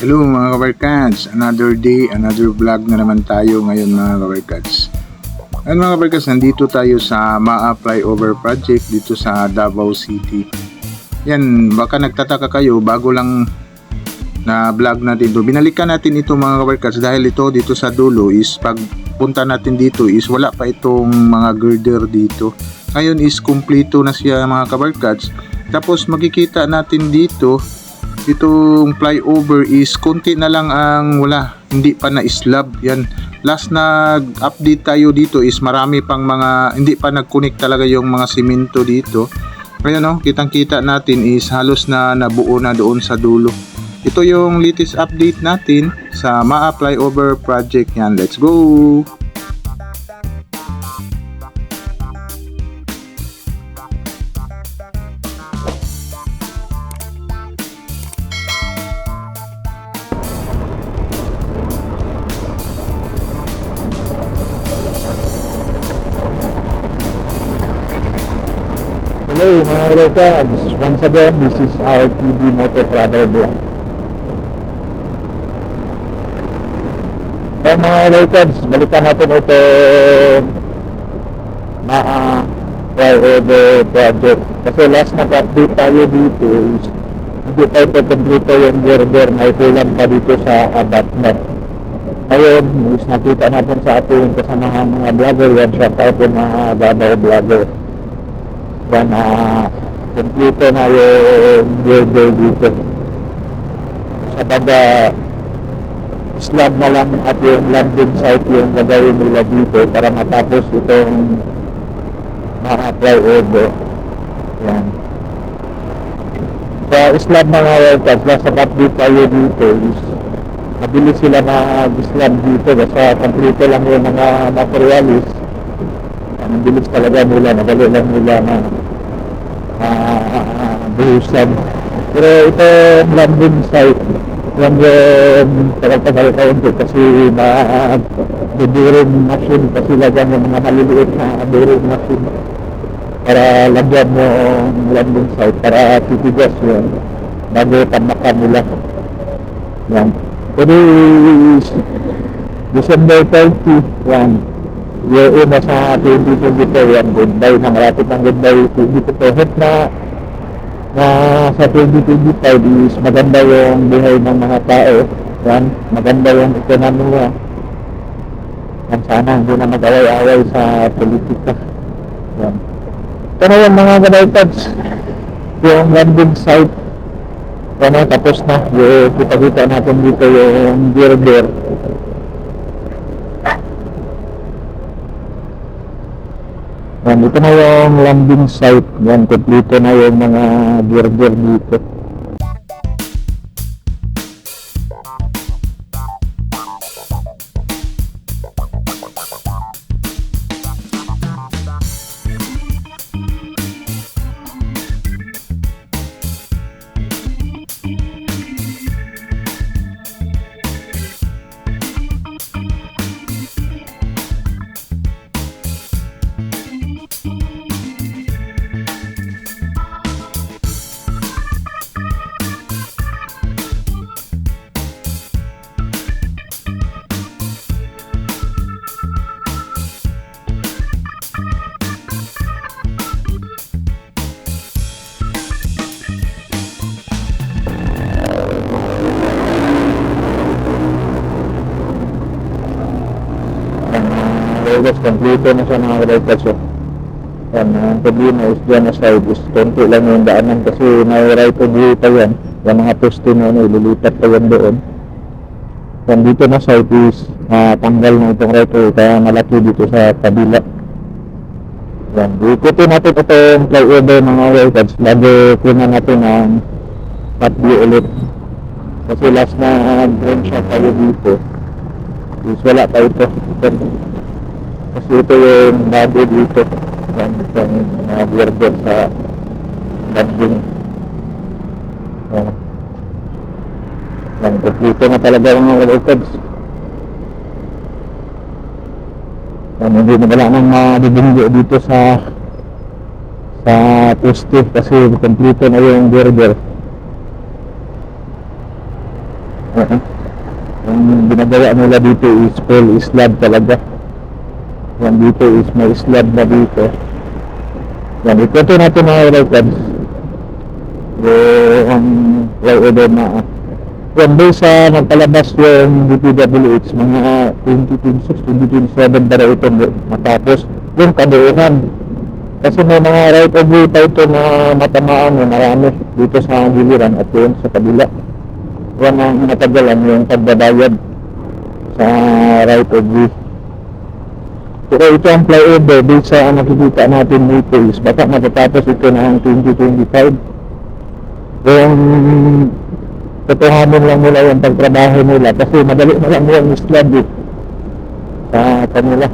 Hello mga kabarkads, another day, another vlog na naman tayo ngayon mga kabarkads. Ngayon mga kabarkads, nandito tayo sa MAA Flyover Project dito sa Davao City. Yan, baka nagtataka kayo, bago lang na vlog natin ito. Binalikan natin ito mga kabarkads dahil ito dito sa dulo is pag punta natin dito is wala pa itong mga girder dito. Ngayon is kumpleto na siya mga kabarkads. Tapos makikita natin dito itong flyover is konti na lang ang wala, hindi pa na slab. Yan, last nag-update tayo dito is marami pang mga hindi pa nag-connect talaga yung mga simento dito. Kaya no, kitang kita natin is halos na nabuo na doon sa dulo. Ito yung latest update natin sa MAA Flyover Project. Yan, let's go. Hello mga Rockers, once again, this is our TV Moto Travel Vlog. So mga Rockers, balikan natin ito MAA Flyover Project. Kasi last nag-update tayo dito is hindi tayo complete yung girder na itulang pa dito sa abutment. Ngayon, is nakita natin sa ating kasamahan mga vlogger, yan shout out yung mga Davao vlogger. Yan, kompleto na yung girder dito. Sa baga, slab na lang at yung landing site yung gagawin nila dito para matapos itong mga flyover. Yan. Sa slab mga workers, nasa update tayo dito is mabilis sila mag-slab dito kasi kompleto lang yung mga materialis. Ang bilis talaga nila, madali lang nila na buhusan. Pero ito landing site, yan yung tagal-tagal kaunti kasi na-bearing machine kasi lagyan yung mga maliliit na bearing machine para lagyan yung landing site para titigas yun bago tamakan nila. Yan. Today is December 30, yan. Yung una sa 2022 yan, goodbye ng rapid ng goodbye 2022. Hit na sa 2025 is maganda yung buhay ng mga tao. Yan, maganda yung ekonomiya. Yan, sana hindi na mag-away-away sa politika. Yan. Ito na yung mga gadaytads, yung landing site. Yan, tapos na. Yung kita-kita natin dito yung girder. Yan, ito na yung landing site. Yan, kompleto na yung mga girder dito. Guys, kompleto na siya mga kadaytas. Yan, ang problema is dyan na side is konti lang yung daanan kasi may right of way pa yan. Yan mga poste na ililipat pa yan doon. Yan dito na side is tanggal na itong right of way kaya malaki dito sa kabila. Yan, ikutin natin itong flyover mga kadaytas bago kunan natin ang top view ulit. Kasi last na drone shot tayo dito is wala pa ito. Kasi ito yung bago dito yung mga girder sa landing. Yan, kompleto na talaga yung mga records. Hindi na wala nang mabibinggo dito sa poste kasi kompleto na yung girder. Oo. Ang ginagawa nila dito is full slab talaga. Yan dito is may slab na dito. Yan, ito natin mga records. Yung flyover na yan doon sa nagpalabas yung DPWH mga 2026, 2027 para ito matapos yung kabuuan. Kasi may mga right of way pa ito na matamaan na marami dito sa giliran at yun sa kabila. Yan ang matagalan yung pagbabayad sa right of way. Pero ito ang flyover dito sa nakikita natin dito is baka matatapos ito na ang 2025. Yung totohanin lang nila yung pagtrabaho nila kasi madali na lang yung slab sa kanila.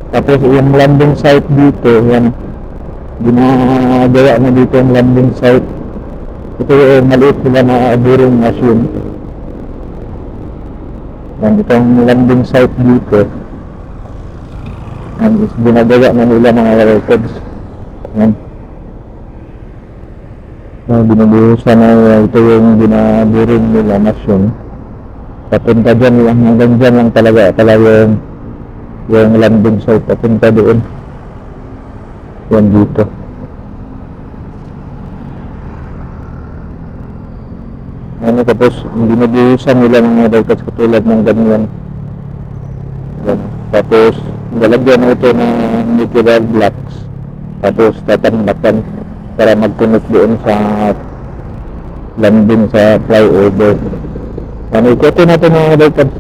Tapos yung landing site dito, yan ginagawa na dito yung landing site. Ito yung maliit nila na boring machine. Yan, itong landing site dito yan is ginagawa na nila mga records. Yan, binubuhusan na ito yung binaburin nila machine. Papunta dyan lang, hanggang dyan lang talaga yung landing site, papunta doon. Yan dito. Ano, tapos binubuhusan nila mga records katulad ng ganyan. Yan. Tapos lalagyan na ito ng natural blocks. Tapos tatambakan para mag-connect doon sa landing sa flyover. Ano, ikutin natin mga records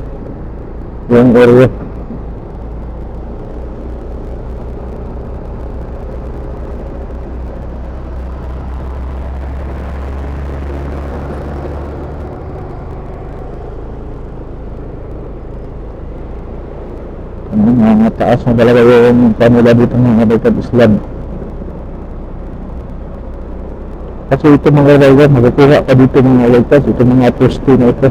yung area. Mga taas na talaga yung panula dito mga records slab. Kasi ito mga rider, magkukuha ka dito mga records, ito mga poste na ito.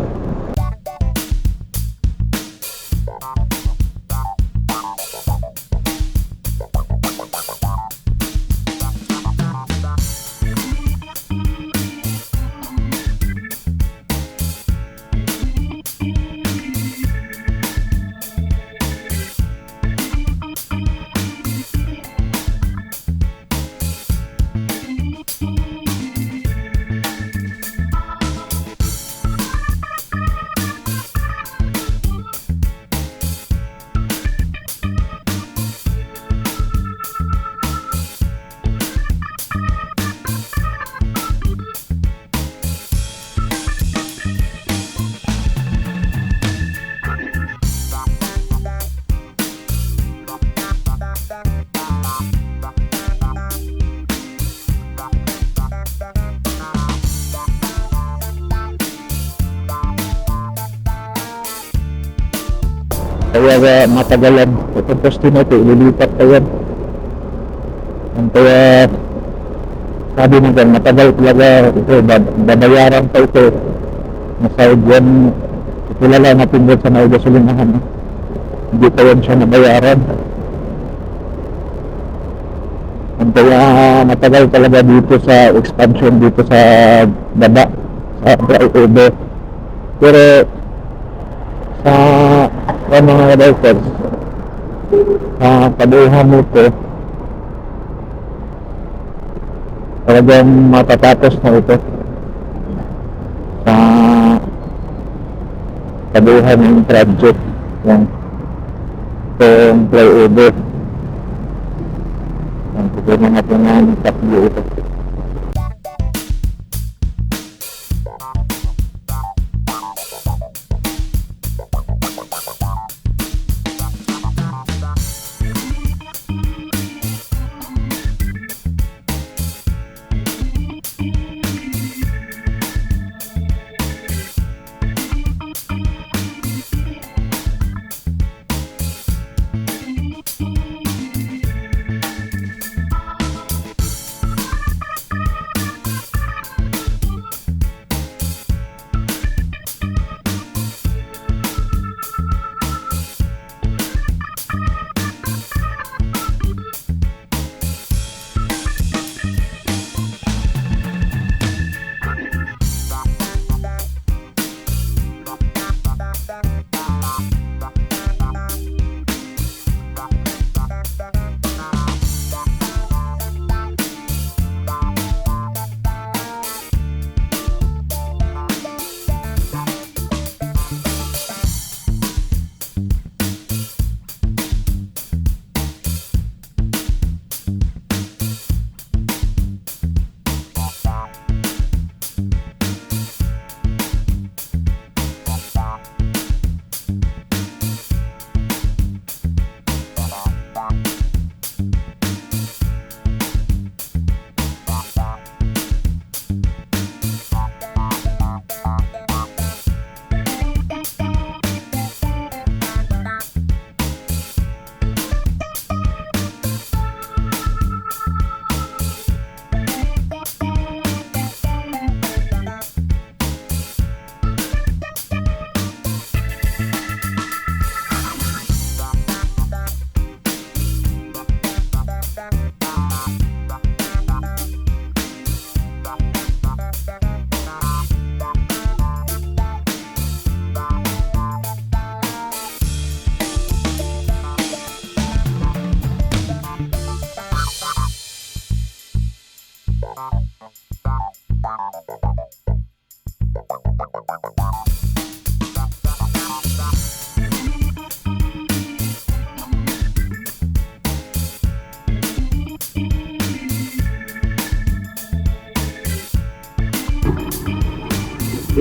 Kaya matagalan itong poste na ito, ililipat pa yan. Kaya sabi nila matagal talaga ito, babayaran pa ito na side yan. Kilala natin doon sa may gasolinahan, hindi pa yan siya nabayaran. Kaya matagal talaga dito sa expansion dito sa baba sa flyover. Pero sa mga records sa kabuuhan nito talagang matatapos na ito sa kabuuhan ng project ng itong flyover. Ang tutunan natin na takbo ito.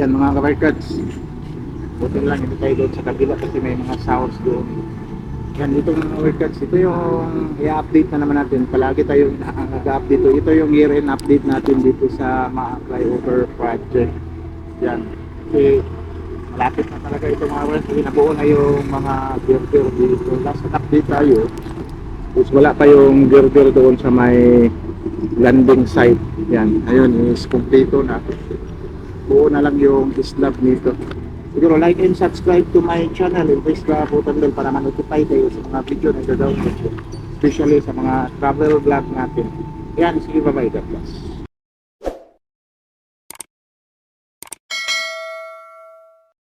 Yan mga kabarkads. Buti lang hindi tayo doon sa kabila kasi may mga sounds doon. Yan, dito mga kabarkads. Ito yung i-update na naman natin. Palagi tayong nag-update. Ito yung year-end update natin dito sa MAA Flyover Project. Yan. Kasi malapit na talaga ito mga kabarkads. Nabuo na yung mga girder dito. Last update tayo. Tapos wala pa yung girder doon sa may landing site. Yan, ayun is kumpleto na. Buo na lang yung slab nito. Siguro like and subscribe to my channel and press the button bell para ma-notify kayo sa mga video na i-download ko. Especially sa mga travel vlog natin. Yan, sige, bye-bye, God bless.